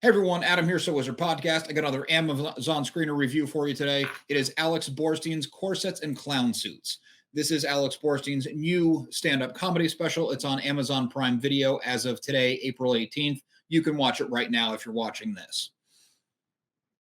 Hey everyone, Adam here, So Wizard Podcast. I got another Amazon screener review for you today. It is Alex Borstein's Corsets and Clownsuits. This is Alex Borstein's new stand-up comedy special. It's on Amazon Prime Video as of today, April 18th. You can watch it right now if you're watching this.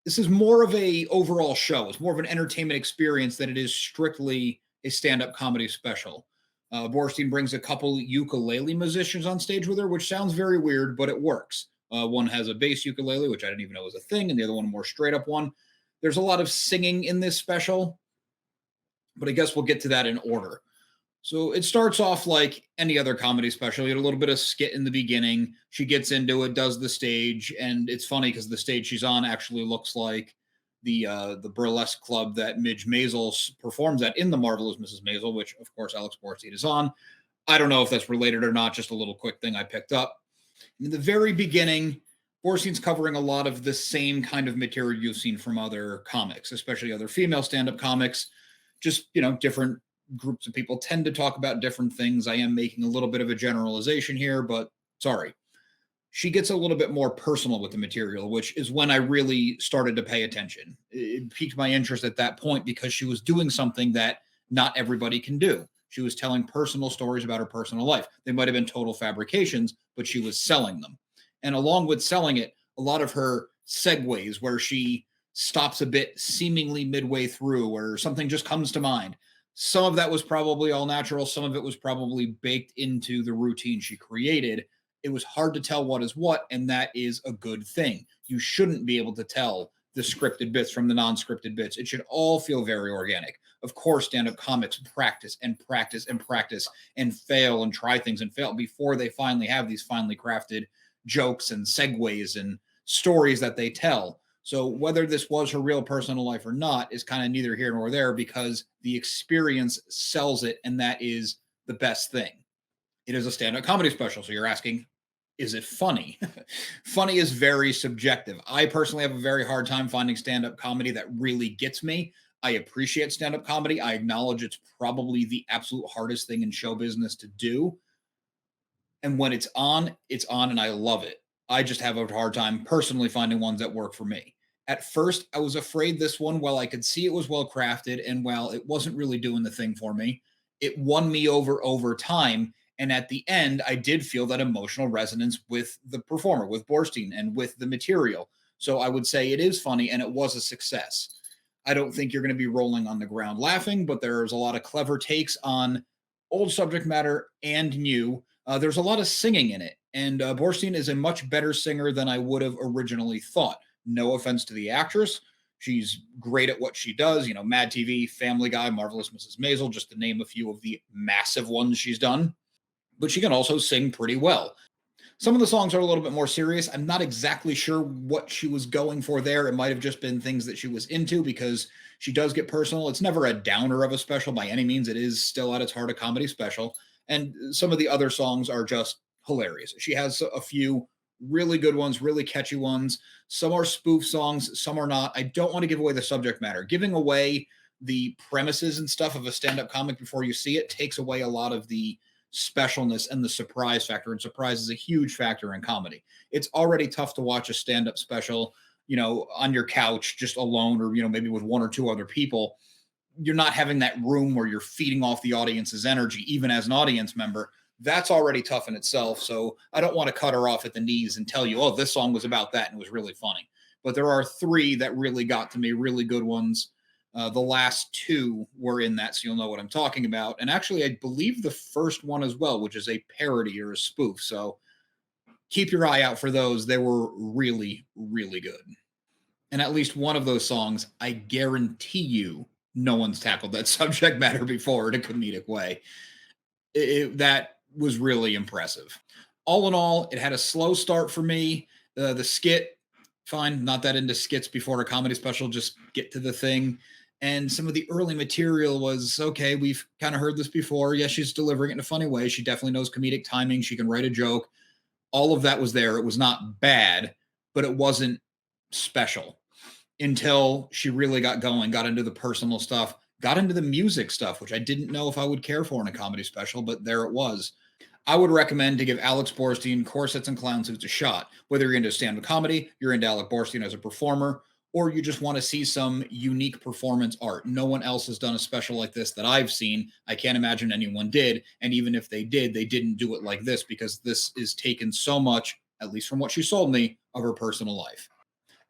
This is more of a overall show. It's more of an entertainment experience than it is strictly a stand-up comedy special. Borstein brings a couple ukulele musicians on stage with her, which sounds very weird, but it works. One has a bass ukulele, which I didn't even know was a thing, and the other one a more straight up one. There's a lot of singing in this special, but I guess we'll get to that in order. So it starts off like any other comedy special. You get a little bit of skit in the beginning. She gets into it, does the stage, and it's funny because the stage she's on actually looks like the burlesque club that Midge Maisel performs at in The Marvelous Mrs. Maisel, which of course Alex Borstein is on. I don't know if that's related or not. Just a little quick thing I picked up. In the very beginning, Borstein's covering a lot of the same kind of material you've seen from other comics, especially other female stand-up comics. Just, different groups of people tend to talk about different things. I am making a little bit of a generalization here, but sorry. She gets a little bit more personal with the material, which is when I really started to pay attention. It piqued my interest at that point because she was doing something that not everybody can do. She was telling personal stories about her personal life. They might have been total fabrications, but she was selling them. And along with selling it, a lot of her segues where she stops a bit seemingly midway through or something just comes to mind. Some of that was probably all natural. Some of it was probably baked into the routine she created. It was hard to tell what is what, and that is a good thing. You shouldn't be able to tell the scripted bits from the non-scripted bits. It should all feel very organic. Of course, stand-up comics practice and practice and practice and fail and try things and fail before they finally have these finely crafted jokes and segues and stories that they tell. So whether this was her real personal life or not is kind of neither here nor there because the experience sells it, and that is the best thing. It is a stand-up comedy special, so you're asking, is it funny? Funny is very subjective. I personally have a very hard time finding stand-up comedy that really gets me. I appreciate stand-up comedy. I acknowledge it's probably the absolute hardest thing in show business to do. And when it's on, and I love it. I just have a hard time personally finding ones that work for me. At first, I was afraid this one, while I could see it was well crafted and while it wasn't really doing the thing for me, it won me over time. And at the end, I did feel that emotional resonance with the performer, with Borstein, and with the material. So I would say it is funny, and it was a success. I don't think you're going to be rolling on the ground laughing, but there's a lot of clever takes on old subject matter and new. There's a lot of singing in it, and Borstein is a much better singer than I would have originally thought. No offense to the actress. She's great at what she does. MadTV, Family Guy, Marvelous Mrs. Maisel, just to name a few of the massive ones she's done. But she can also sing pretty well. Some of the songs are a little bit more serious. I'm not exactly sure what she was going for there. It might have just been things that she was into because she does get personal. It's never a downer of a special by any means. It is still at its heart a comedy special. And some of the other songs are just hilarious. She has a few really good ones, really catchy ones. Some are spoof songs, some are not. I don't want to give away the subject matter. Giving away the premises and stuff of a stand-up comic before you see it takes away a lot of the specialness and the surprise factor. And surprise is a huge factor in comedy. It's already tough to watch a stand-up special, on your couch just alone or, maybe with one or two other people. You're not having that room where you're feeding off the audience's energy, even as an audience member. That's already tough in itself. So I don't want to cut her off at the knees and tell you, oh, this song was about that and it was really funny. But there are three that really got to me, really good ones. The last two were in that, so you'll know what I'm talking about. And actually, I believe the first one as well, which is a parody or a spoof. So keep your eye out for those. They were really, really good. And at least one of those songs, I guarantee you, no one's tackled that subject matter before in a comedic way. That was really impressive. All in all, it had a slow start for me. The skit, fine. Not that into skits before a comedy special. Just get to the thing. And some of the early material was, okay, we've kind of heard this before. Yes, she's delivering it in a funny way. She definitely knows comedic timing. She can write a joke. All of that was there. It was not bad, but it wasn't special until she really got going, got into the personal stuff, got into the music stuff, which I didn't know if I would care for in a comedy special, but there it was. I would recommend to give Alex Borstein Corsets and Clownsuits a shot. Whether you're into stand-up comedy, you're into Alex Borstein as a performer, or you just want to see some unique performance art. No one else has done a special like this that I've seen. I can't imagine anyone did. And even if they did, they didn't do it like this because this is taken so much, at least from what she sold me, of her personal life.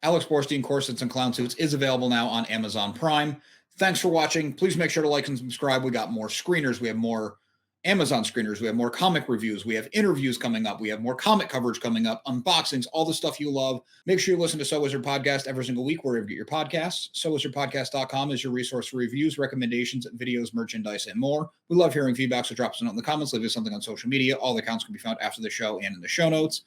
Alex Borstein Corsets and Clownsuits is available now on Amazon Prime. Thanks for watching. Please make sure to like and subscribe. We got more screeners. We have more Amazon screeners. We have more comic reviews. We have interviews coming up. We have more comic coverage coming up, unboxings, all the stuff you love. Make sure you listen to So Wizard Podcast every single week wherever you get your podcasts. SoWizardPodcast.com is your resource for reviews, recommendations, videos, merchandise, and more. We love hearing feedback, so drop us a note in the comments. Leave us something on social media. All the accounts can be found after the show and in the show notes.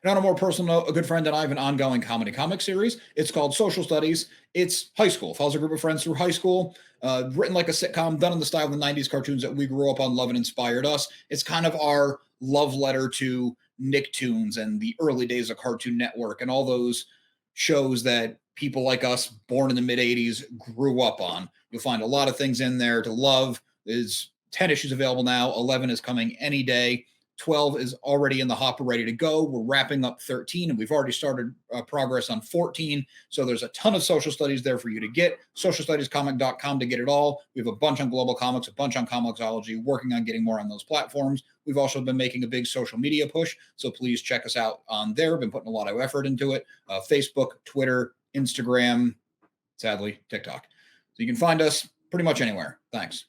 And on a more personal note, a good friend and I have an ongoing comedy comic series. It's called Social Studies. It's high school. Follows a group of friends through high school, written like a sitcom, done in the style of the 90s cartoons that we grew up on, love, and inspired us. It's kind of our love letter to Nicktoons and the early days of Cartoon Network and all those shows that people like us, born in the mid-'80s, grew up on. You'll find a lot of things in there to love. There's 10 issues available now. 11 is coming any day. 12 is already in the hopper, ready to go. We're wrapping up 13, and we've already started progress on 14. So there's a ton of social studies there for you to get. Socialstudiescomic.com to get it all. We have a bunch on Global Comics, a bunch on Comixology, working on getting more on those platforms. We've also been making a big social media push, so please check us out on there. Been putting a lot of effort into it. Facebook, Twitter, Instagram, sadly, TikTok. So you can find us pretty much anywhere. Thanks.